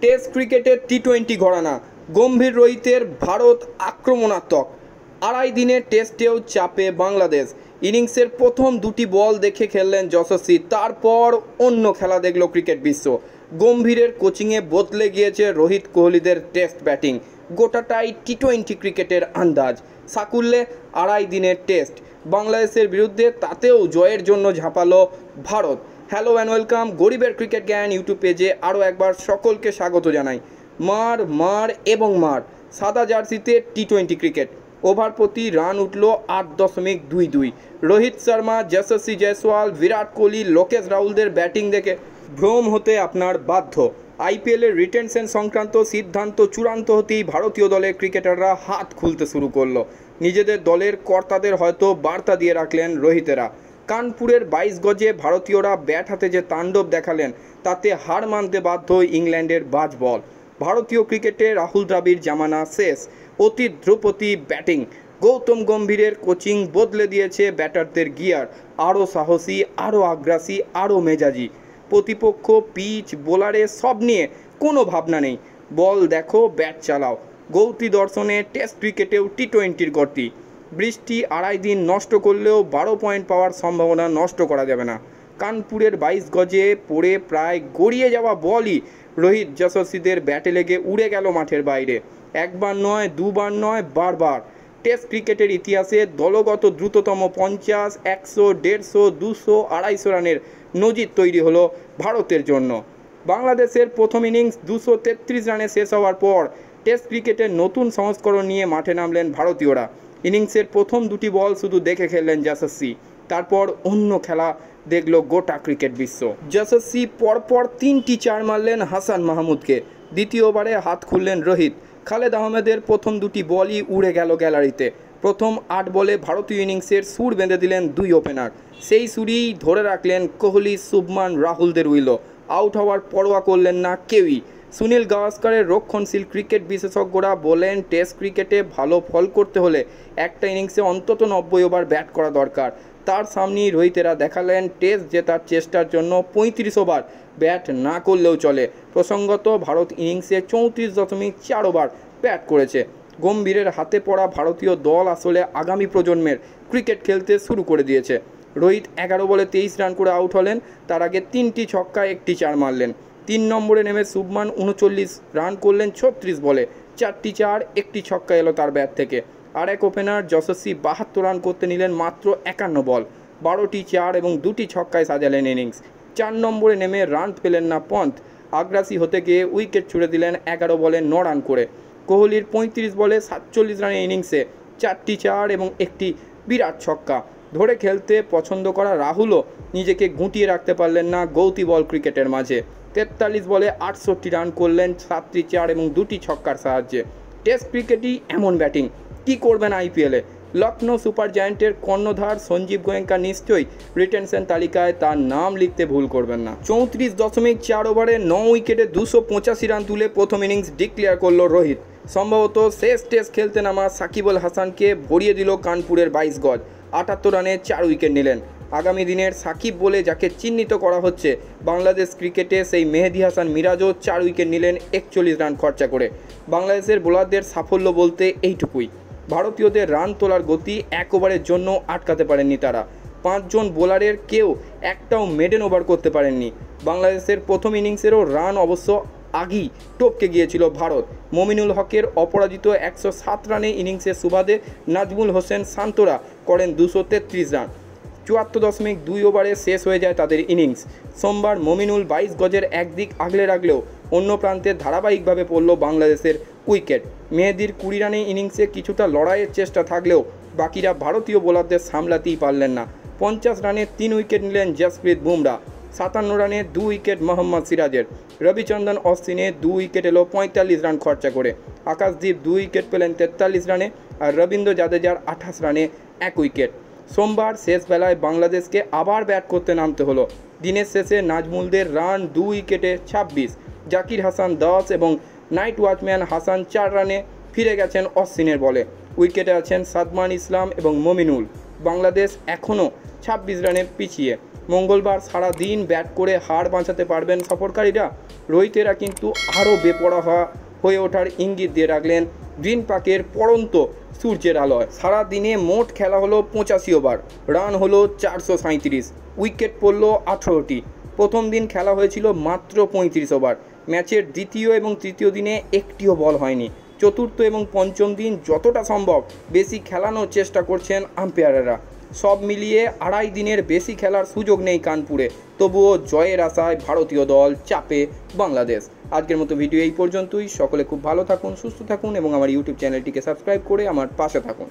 Test ক্রিকেটের টি-20 ঘরানা গম্ভীর রোহিতের ভারত আক্রমণাত্মক। আড়াই দিনের টেস্টেও চাপে বাংলাদেশ। ইনিংসের প্রথম দুটি বল দেখে খেললেন যশস্বী, তারপর অন্য খেলা দেখল ক্রিকেট বিশ্ব। গম্ভীরের কোচিংয়ে বদলে গিয়েছে রোহিত কোহলিদের টেস্ট ব্যাটিং। গোটাটাই টি-20 ক্রিকেটের আন্দাজ। সাকুল্যে আড়াই দিনের টেস্ট বাংলাদেশের বিরুদ্ধে, তাতেও জয়ের জন্য ঝাঁপালো ভারত। হ্যালো অ্যান্ড ওয়েলকাম গরিবের ক্রিকেট জ্ঞান ইউটিউব পেজে আরও একবার সকলকে স্বাগত জানাই। মার মার এবং মার, সাদা জার্সিতে টি-20 ক্রিকেট। ওভার প্রতি রান উঠল 8.22। রোহিত শর্মা, যশস্বী জয়সওয়াল, বিরাট কোহলি, লোকেশ রাহুলদের ব্যাটিং দেখে ভ্রম হতে আপনার বাধ্য। আইপিএলের রিটেনশন সংক্রান্ত সিদ্ধান্ত চূড়ান্ত হতেই ভারতীয় দলের ক্রিকেটাররা হাত খুলতে শুরু করলো। নিজেদের দলের কর্তাদের হয়তো বার্তা দিয়ে রাখলেন রোহিতেরা। কানপুরের 22 গজে ভারতীয়রা ব্যাট হাতে যে তাণ্ডব দেখালেন, তাতে হার মানতে বাধ্য ইংল্যান্ডের বাজ বল। ভারতীয় ক্রিকেটে রাহুল দ্রাবিড় জামানা শেষ। অতি ধ্রুপদী ব্যাটিং। গৌতম গম্ভীরের কোচিং বদলে দিয়েছে ব্যাটারদের গিয়ার। আরও সাহসী, আরও আগ্রাসী, আরও মেজাজি। প্রতিপক্ষ, পিচ, বোলারে সব নিয়ে কোনো ভাবনা নেই। বল দেখো, ব্যাট চালাও। গৌতী দর্শনে টেস্ট ক্রিকেটেও টি-20র গতি। বৃষ্টি আড়াই দিন নষ্ট করলেও 12 পয়েন্ট পাওয়ার সম্ভাবনা নষ্ট করা যাবে না। কানপুরের 22 গজে পড়ে প্রায় গড়িয়ে যাওয়া বলই রোহিত যশস্বীদের ব্যাটে লেগে উড়ে গেল মাঠের বাইরে। একবার নয়, দুবার নয়, বারবার। টেস্ট ক্রিকেটের ইতিহাসে দলগত দ্রুততম 50, 100, 150, 200, 250 রানের নজির তৈরি হলো ভারতের জন্য। বাংলাদেশের প্রথম ইনিংস 233 রানে শেষ হওয়ার পর টেস্ট ক্রিকেটের নতুন সংস্করণ নিয়ে মাঠে নামলেন ভারতীয়রা। ইনিংসের প্রথম দুটি বল শুধু দেখে খেললেন যশস্বী, তারপর অন্য খেলা দেখল গোটা ক্রিকেট বিশ্ব। যশস্বী পরপর 3টি 4 মারলেন হাসান মাহমুদকে। দ্বিতীয় ওভারে হাত খুললেন রোহিত। খালেদ আহমেদের প্রথম দুটি বলই উড়ে গেল গ্যালারিতে। প্রথম 8 বলে ভারতীয় ইনিংসের সুর বেঁধে দিলেন দুই ওপেনার। সেই সুরই ধরে রাখলেন কোহলি, শুভমান, রাহুলদের উইলো। আউট হওয়ার পরোয়া করলেন না কেউই। সুনীল গাভাস্করের রক্ষণশীল ক্রিকেট বিশেষজ্ঞরা বলেন, টেস্ট ক্রিকেটে ভালো ফল করতে হলে একটা ইনিংসে অন্তত 90 ওভার ব্যাট করা দরকার। তার সামনেই রোহিতেরা দেখালেন টেস্ট জেতার চেষ্টার জন্য 35 ওভার ব্যাট না করলেও চলে। প্রসঙ্গত, ভারত ইনিংসে 34.4 ওভার ব্যাট করেছে। গম্ভীরের হাতে পড়া ভারতীয় দল আসলে আগামী প্রজন্মের ক্রিকেট খেলতে শুরু করে দিয়েছে। রোহিত 11 বলে 23 রান করে আউট হলেন। তার আগে 3টি ছক্কা, 1টি 4 মারলেন। 3 নম্বরে নেমে শুভমান 39 রান করলেন 36 বলে। 4টি 4, 1টি ছক্কা এলো তার ব্যাট থেকে। আর এক ওপেনার যশস্বী 72 রান করতে নিলেন মাত্র 51 বল। 12টি 4 এবং 2টি ছক্কায় সাজালেন ইনিংস। 4 নম্বরে নেমে রান পেলেন না পন্থ। আগ্রাসী হতে গিয়ে উইকেট ছুড়ে দিলেন 11 বলে 9 রান করে। কোহলির 35 বলে 47 রানের ইনিংসে 4টি 4 এবং 1টি বিরাট ছক্কা। ধরে খেলতে পছন্দ করা রাহুলও নিজেকে গুটিয়ে রাখতে পারলেন না গৌতী বল ক্রিকেটের মাঝে। 43 বলে 68 রান করলেন 7টি 4 এবং 2টি ছক্কার সাহায্যে। টেস্ট ক্রিকেটই এমন ব্যাটিং। কি করবেন আইপিএলে? লখনৌ সুপার জায়ান্টের কর্ণধার সঞ্জীব গোয়েঙ্কা নিশ্চয়ই রিটেনশন তালিকায় তার নাম লিখতে ভুল করবেন না। 34.4 ওভারে 9 উইকেটে 285 রান তুলে প্রথম ইনিংস ডিক্লেয়ার করল রোহিত। সম্ভবত শেষ টেস্ট খেলতে নামা সাকিব আল হাসানকে ভরিয়ে দিল কানপুরের 22 গজ। 78 রানে 4 উইকেট নিলেন। আগামী দিনের সাকিব বলে যাকে চিহ্নিত করা হচ্ছে বাংলাদেশ ক্রিকেটে, সেই মেহেদী হাসান মিরাজও 4 উইকেট নিলেন 41 রান খরচা করে। বাংলাদেশের বোলারদের সাফল্য বলতে এইটুকুই। ভারতীয়দের রান তোলার গতি 1 ওভারের জন্য আটকাতে পারেননি তারা। 5 জন বোলারের কেউ একটাও মেডেন ওভার করতে পারেননি। বাংলাদেশের প্রথম ইনিংসেরও রান অবশ্য আগেই টপকে গিয়েছিল ভারত। মমিনুল হকের অপরাজিত 107 রানে ইনিংসের সুবাদে নাজমুল হোসেন শান্তরা করেন 233 রান। 74.2 ওভারে শেষ হয়ে যায় তাদের ইনিংস। সোমবার মমিনুল 22 গজের একদিক আগলে রাখলেও অন্য প্রান্তে ধারাবাহিকভাবে পড়ল বাংলাদেশের উইকেট। মেহেদীর 20 রানে ইনিংসে কিছুটা লড়াইয়ের চেষ্টা থাকলেও বাকিরা ভারতীয় বোলারদের সামলাতেই পারলেন না। 50 রানে 3 উইকেট নিলেন জসপ্রীত বুমরা। 57 রানে 2 উইকেট মোহাম্মদ সিরাজের। রবিচন্দ্রন অশ্বিনে 2 উইকেট এলো 45 রান খরচা করে। আকাশদীপ 2 উইকেট পেলেন 43 রানে, আর রবীন্দ্র জাদেজার 28 রানে 1 উইকেট। সোমবার শেষ বেলায় বাংলাদেশকে আবার ব্যাট করতে নামতে হলো। দিনের শেষে নাজমুলদের রান 2 উইকেটে 26, জাকির হাসান 10 এবং নাইট ওয়াচম্যান হাসান 4 রানে ফিরে গেছেন অশ্বিনের বলে। উইকেটে আছেন সাদমান ইসলাম এবং মমিনুল। বাংলাদেশ এখনও 26 রানে পিছিয়ে। মঙ্গলবার সারা দিন ব্যাট করে হার বাঁচাতে পারবেন সফরকারীরা? রোহিতেরা কিন্তু আরও বেপরোয়া হয়ে ওঠার ইঙ্গিত দিয়ে রাখলেন গ্রিন পার্কের পড়ন্ত সূর্যের আলোয়। সারাদিনে মোট খেলা হলো 85 ওভার, রান হলো 437, উইকেট পড়ল 18টি। প্রথম দিন খেলা হয়েছিল মাত্র 35 ওভার। ম্যাচের দ্বিতীয় এবং তৃতীয় দিনে একটিও বল হয়নি। চতুর্থ এবং পঞ্চম দিন যতটা সম্ভব বেশি খেলানোর চেষ্টা করছেন আম্পায়াররা। সব মিলিয়ে 2.5 দিনের বেশি খেলার সুযোগ নেই কানপুরে। তবুও জয়ের আশায় ভারতীয় দল চাপে বাংলাদেশ। আজকের মতো ভিডিও এই পর্যন্তই। সকলে খুব ভালো থাকুন, সুস্থ থাকুন এবং আমার ইউটিউব চ্যানেলটিকে সাবস্ক্রাইব করে আমার পাশে থাকুন।